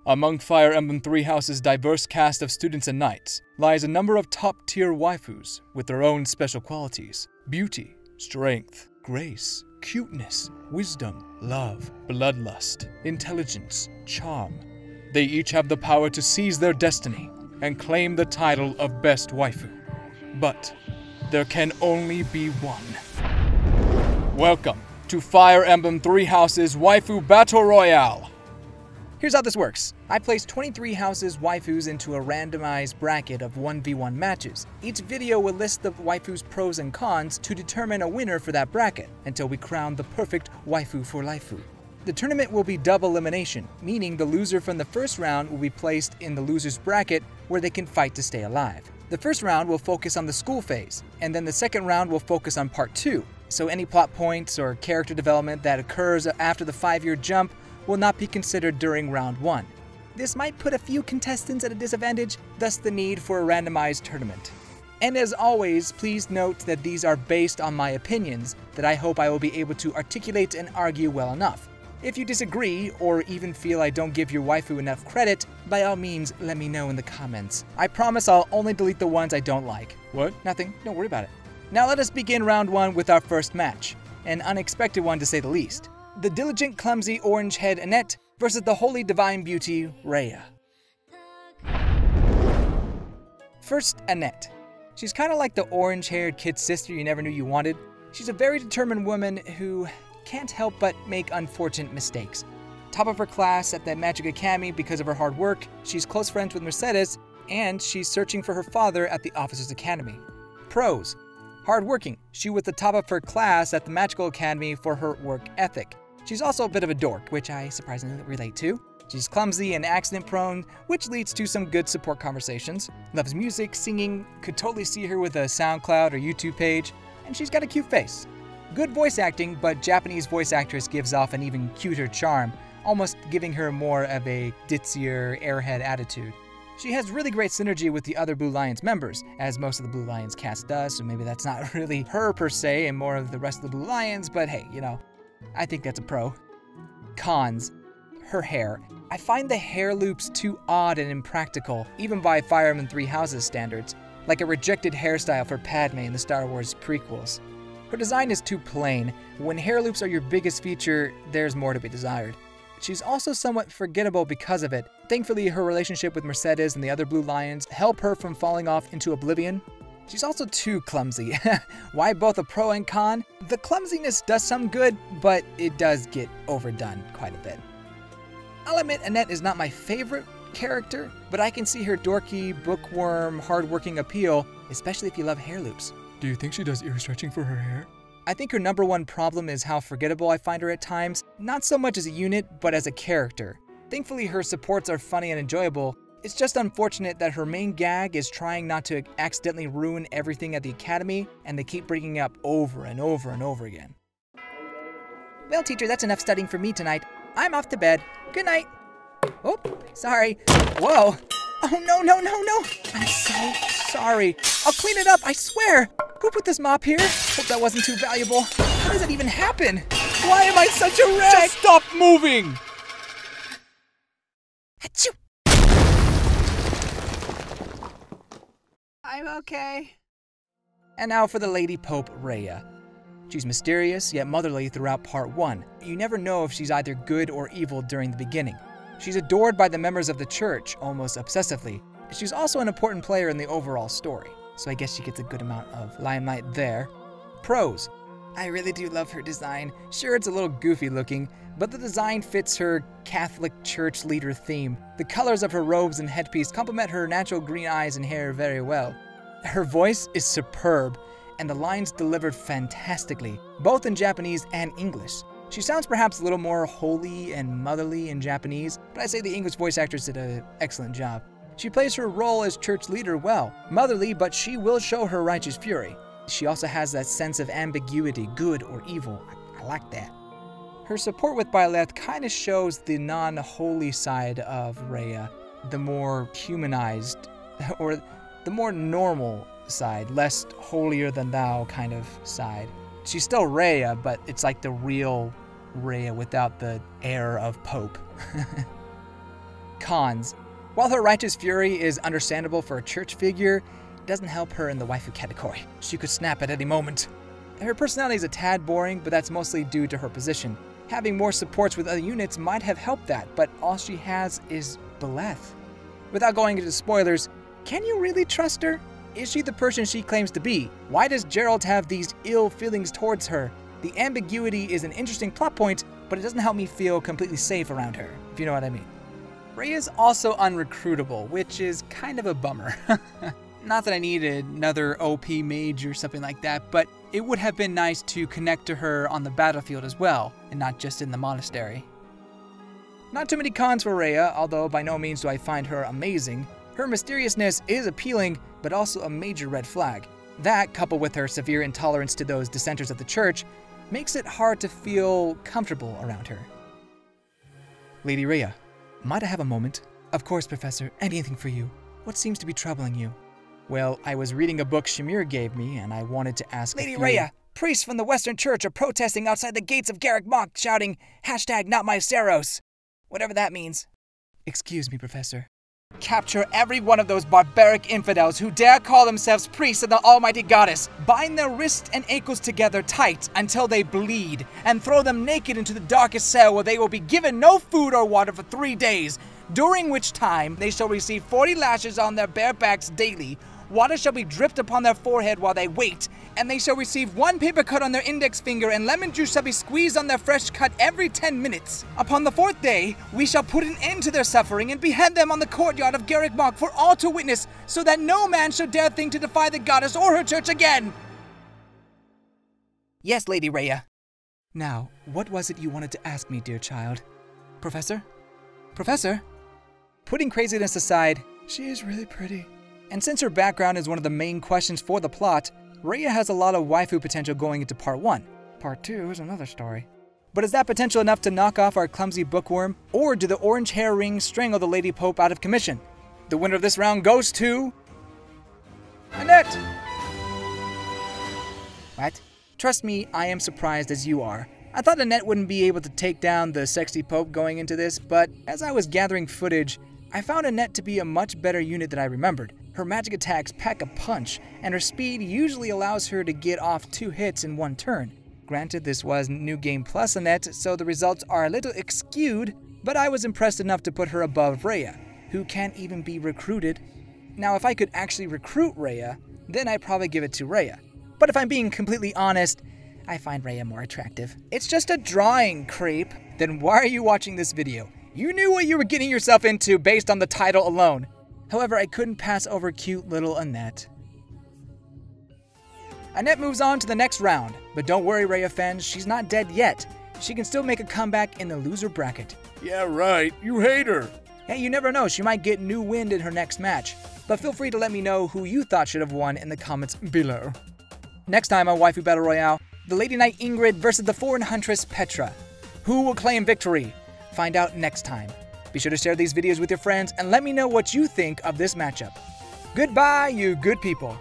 Among Fire Emblem Three Houses' diverse cast of students and knights lies a number of top-tier waifus with their own special qualities: beauty, strength, grace, cuteness, wisdom, love, bloodlust, intelligence, charm. They each have the power to seize their destiny and claim the title of Best Waifu. But there can only be one. Welcome to Fire Emblem Three Houses Waifu Battle Royale. Here's how this works. I place 23 Houses waifus into a randomized bracket of 1v1 matches. Each video will list the waifu's pros and cons to determine a winner for that bracket, until we crown the perfect waifu for Laifu. The tournament will be double elimination, meaning the loser from the first round will be placed in the loser's bracket where they can fight to stay alive. The first round will focus on the school phase, and then the second round will focus on part 2, so any plot points or character development that occurs after the 5-year jump will not be considered during round 1. This might put a few contestants at a disadvantage, thus the need for a randomized tournament. And as always, please note that these are based on my opinions that I hope I will be able to articulate and argue well enough. If you disagree, or even feel I don't give your waifu enough credit, by all means let me know in the comments. I promise I'll only delete the ones I don't like. What? Nothing, don't worry about it. Now let us begin round 1 with our first match, an unexpected one to say the least. The diligent, clumsy, orange-haired Annette versus the holy, divine beauty, Rhea. First, Annette. She's kind of like the orange-haired kid sister you never knew you wanted. She's a very determined woman who can't help but make unfortunate mistakes. Top of her class at the Magic Academy because of her hard work, she's close friends with Mercedes, and she's searching for her father at the Officers Academy. Pros. Hardworking. She was the top of her class at the Magical Academy for her work ethic. She's also a bit of a dork, which I surprisingly relate to. She's clumsy and accident-prone, which leads to some good support conversations. Loves music, singing, could totally see her with a SoundCloud or YouTube page, and she's got a cute face. Good voice acting, but Japanese voice actress gives off an even cuter charm, almost giving her more of a ditzier, airhead attitude. She has really great synergy with the other Blue Lions members, as most of the Blue Lions cast does, so maybe that's not really her per se and more of the rest of the Blue Lions, but hey, you know, I think that's a pro. Cons. Her hair. I find the hair loops too odd and impractical, even by Fire Emblem Three Houses standards, like a rejected hairstyle for Padme in the Star Wars prequels. Her design is too plain. When hair loops are your biggest feature, there's more to be desired. She's also somewhat forgettable because of it. Thankfully, her relationship with Mercedes and the other Blue Lions help her from falling off into oblivion. She's also too clumsy. Why both a pro and con? The clumsiness does some good, but it does get overdone quite a bit. I'll admit Annette is not my favorite character, but I can see her dorky, bookworm, hardworking appeal, especially if you love hair loops. Do you think she does ear stretching for her hair? I think her number one problem is how forgettable I find her at times, not so much as a unit, but as a character. Thankfully, her supports are funny and enjoyable. It's just unfortunate that her main gag is trying not to accidentally ruin everything at the academy, and they keep bringing it up over and over and over again. Well, teacher, that's enough studying for me tonight. I'm off to bed. Good night. Oh, sorry. Whoa. Oh, no, no, no, no. I'm so sorry. I'll clean it up, I swear. Who put this mop here? Hope that wasn't too valuable. How does it even happen? Why am I such a wreck? Just stop moving! Achoo! I'm okay. And now for the Lady Pope, Rhea. She's mysterious, yet motherly throughout part 1. You never know if she's either good or evil during the beginning. She's adored by the members of the church, almost obsessively. She's also an important player in the overall story, so I guess she gets a good amount of limelight there. Pros. I really do love her design. Sure, it's a little goofy looking, but the design fits her Catholic church leader theme. The colors of her robes and headpiece complement her natural green eyes and hair very well. Her voice is superb, and the lines delivered fantastically, both in Japanese and English. She sounds perhaps a little more holy and motherly in Japanese, but I say the English voice actress did an excellent job. She plays her role as church leader well, motherly, but she will show her righteous fury. She also has that sense of ambiguity, good or evil. I like that. Her support with Byleth kind of shows the non-holy side of Rhea, the more humanized, or the more normal side, less holier than thou kind of side. She's still Rhea, but it's like the real Rhea without the air of Pope. cons. While her righteous fury is understandable for a church figure, it doesn't help her in the waifu category. She could snap at any moment. Her personality is a tad boring, but that's mostly due to her position. Having more supports with other units might have helped that, but all she has is Beleth. Without going into spoilers, can you really trust her? Is she the person she claims to be? Why does Gerald have these ill feelings towards her? The ambiguity is an interesting plot point, but it doesn't help me feel completely safe around her, if you know what I mean. Rhea's also unrecruitable, which is kind of a bummer. Not that I needed another OP mage or something like that, but it would have been nice to connect to her on the battlefield as well, and not just in the monastery. Not too many cons for Rhea, although by no means do I find her amazing. Her mysteriousness is appealing, but also a major red flag. That, coupled with her severe intolerance to those dissenters of the church, makes it hard to feel comfortable around her. Lady Rhea, might I have a moment? Of course, Professor, anything for you. What seems to be troubling you? Well, I was reading a book Shamir gave me, and I wanted to ask Lady Rhea, priests from the Western Church are protesting outside the gates of Garrick Mach, shouting, #NotMySaros. Whatever that means. Excuse me, Professor. Capture every one of those barbaric infidels who dare call themselves priests of the Almighty Goddess. Bind their wrists and ankles together tight until they bleed, and throw them naked into the darkest cell where they will be given no food or water for 3 days, during which time they shall receive 40 lashes on their bare backs daily. Water shall be dripped upon their forehead while they wait, and they shall receive 1 paper cut on their index finger, and lemon juice shall be squeezed on their fresh cut every 10 minutes. Upon the 4th day, we shall put an end to their suffering and behead them on the courtyard of Garrick Mach for all to witness, so that no man shall dare think to defy the goddess or her church again. Yes, Lady Rhea. Now, what was it you wanted to ask me, dear child? Professor? Professor? Putting craziness aside, She is really pretty. and since her background is one of the main questions for the plot, Rhea has a lot of waifu potential going into Part 1. Part 2 is another story. But is that potential enough to knock off our clumsy bookworm, or do the orange hair rings strangle the Lady Pope out of commission? The winner of this round goes to... Annette! What? Trust me, I am surprised as you are. I thought Annette wouldn't be able to take down the sexy Pope going into this, but as I was gathering footage, I found Annette to be a much better unit than I remembered. Her magic attacks pack a punch, and her speed usually allows her to get off 2 hits in 1 turn. Granted, this was New Game Plus Annette, so the results are a little skewed, but I was impressed enough to put her above Rhea, who can't even be recruited. Now, if I could actually recruit Rhea, then I'd probably give it to Rhea. But if I'm being completely honest, I find Rhea more attractive. It's just a drawing, creep. Then why are you watching this video? You knew what you were getting yourself into based on the title alone. However, I couldn't pass over cute little Annette. Annette moves on to the next round, but don't worry, Rhea fans, she's not dead yet. She can still make a comeback in the loser bracket. Yeah, right. You hate her. Hey, you never know, she might get new wind in her next match. But feel free to let me know who you thought should have won in the comments below. Next time on Waifu Battle Royale, the Lady Knight Ingrid versus the Foreign Huntress Petra. Who will claim victory? Find out next time. Be sure to share these videos with your friends and let me know what you think of this matchup. Goodbye, you good people.